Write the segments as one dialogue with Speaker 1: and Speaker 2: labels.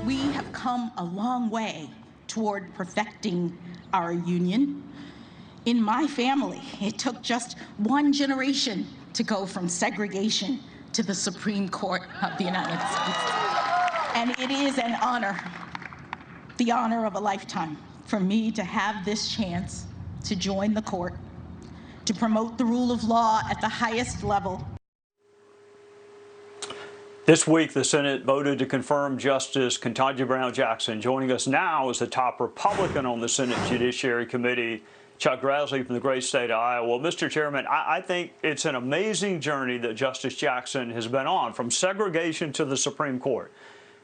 Speaker 1: We have come a long way toward perfecting our union. In my family, it took just one generation to go from segregation to the Supreme Court of the United States. And it is an honor, the honor of a lifetime, for me to have this chance to join the court, to promote the rule of law at the highest level.
Speaker 2: This week, the Senate voted to confirm Justice Ketanji Brown Jackson. Joining us now is the top Republican on the Senate Judiciary Committee, Chuck Grassley from the great state of Iowa. Well, Mr. Chairman, I think it's an amazing journey that Justice Jackson has been on, from segregation to the Supreme Court.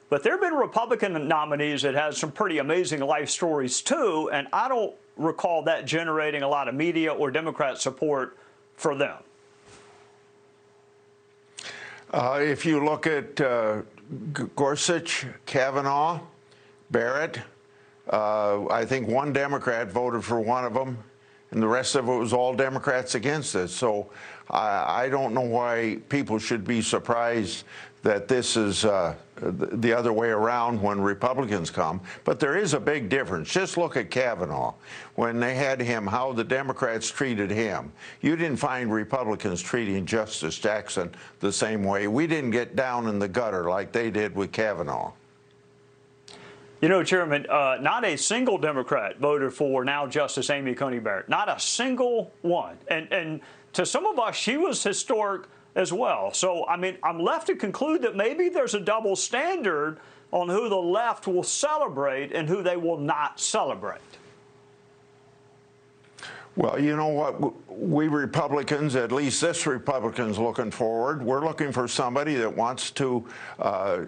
Speaker 2: But there have been Republican nominees that had some pretty amazing life stories, too, and I don't recall that generating a lot of media or Democrat support for them.
Speaker 3: If you look at Gorsuch, Kavanaugh, Barrett, I think one Democrat voted for one of them, and the rest of it was all Democrats against it. So I don't know why people should be surprised that this is the other way around when Republicans come. But there is a big difference. Just look at Kavanaugh. When they had him, how the Democrats treated him. You didn't find Republicans treating Justice Jackson the same way. We didn't get down in the gutter like they did with Kavanaugh.
Speaker 2: You know, Chairman, not a single Democrat voted for now Justice Amy Coney Barrett. Not a single one. And to some of us, she was historic as well. So, I mean, I'm left to conclude that maybe there's a double standard on who the left will celebrate and who they will not celebrate.
Speaker 3: Well, you know what? We Republicans, at least this Republican's looking forward. We're looking for somebody that wants to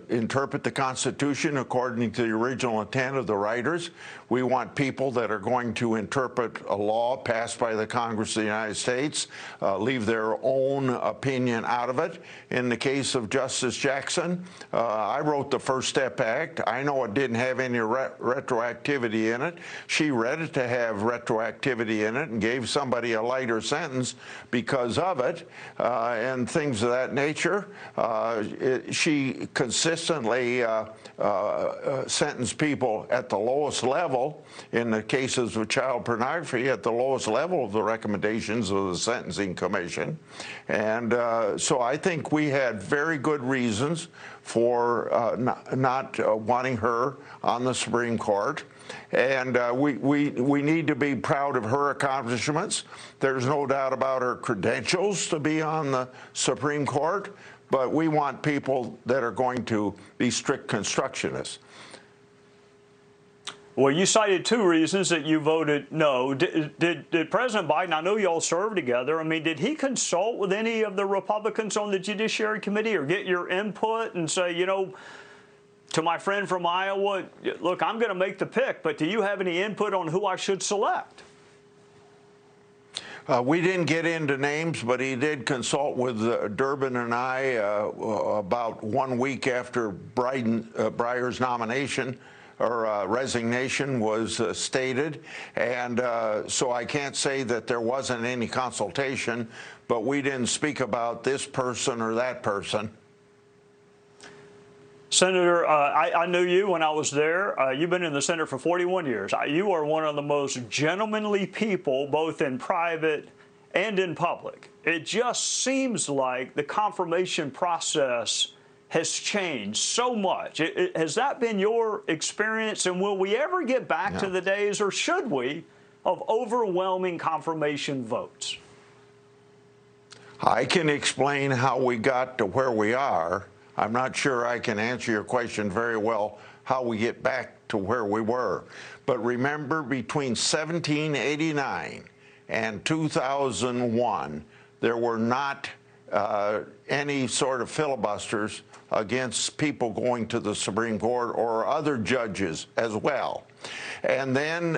Speaker 3: interpret the Constitution according to the original intent of the writers. We want people that are going to interpret a law passed by the Congress of the United States, leave their own opinion out of it. In the case of Justice Jackson, I wrote the First Step Act. I know it didn't have any retroactivity in it. She read it to have retroactivity in it and gave somebody a lighter sentence because of it, and things of that nature. She consistently sentenced people at the lowest level in the cases of child pornography, at the lowest level of the recommendations of the Sentencing Commission. And so I think we had very good reasons for not wanting her on the Supreme Court. And we need to be proud of her accomplishments. There's no doubt about her credentials to be on the Supreme Court, but we want people that are going to be strict constructionists.
Speaker 2: Well, you cited two reasons that you voted no. Did President Biden, I know you all served together, I mean, did he consult with any of the Republicans on the Judiciary Committee or get your input and say, you know, to my friend from Iowa, look, I'm going to make the pick, but do you have any input on who I should select?
Speaker 3: We didn't get into names, but he did consult with Durbin and I about 1 week after Breyer's nomination or resignation was stated. And so I can't say that there wasn't any consultation, but we didn't speak about this person or that person.
Speaker 2: Senator, I knew you when I was there. You've been in the Senate for 41 years. You are one of the most gentlemanly people, both in private and in public. It just seems like the confirmation process has changed so much. Has that been your experience? And will we ever get back to the days, or should we, of overwhelming confirmation votes?
Speaker 3: I can explain how we got to where we are. I'm not sure I can answer your question very well, how we get back to where we were. But remember, between 1789 and 2001, there were not any sort of filibusters against people going to the Supreme Court or other judges as well. And then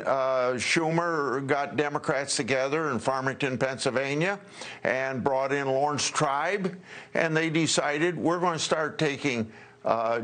Speaker 3: Schumer got Democrats together in Farmington, Pennsylvania, and brought in Lawrence Tribe, and they decided we're going to start taking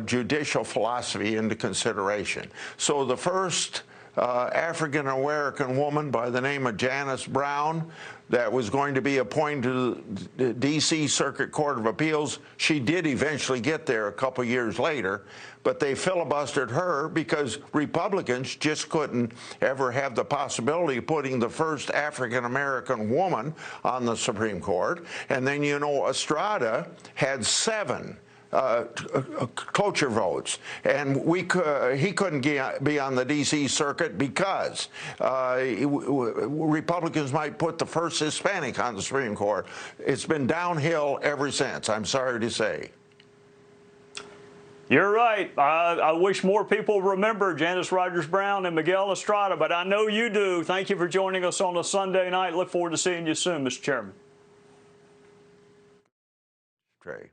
Speaker 3: judicial philosophy into consideration. So the first African-American woman by the name of Janice Brown that was going to be appointed to the D.C. Circuit Court of Appeals. She did eventually get there a couple years later, but they filibustered her because Republicans just couldn't ever have the possibility of putting the first African-American woman on the Supreme Court. And then, you know, Estrada had 7 cloture votes, and he couldn't be on the D.C. Circuit because Republicans might put the first Hispanic on the Supreme Court. It's been downhill ever since, I'm sorry to say.
Speaker 2: You're right. I wish more people remember Janice Rogers Brown and Miguel Estrada, but I know you do. Thank you for joining us on a Sunday night. Look forward to seeing you soon, Mr. Chairman.
Speaker 3: Trey.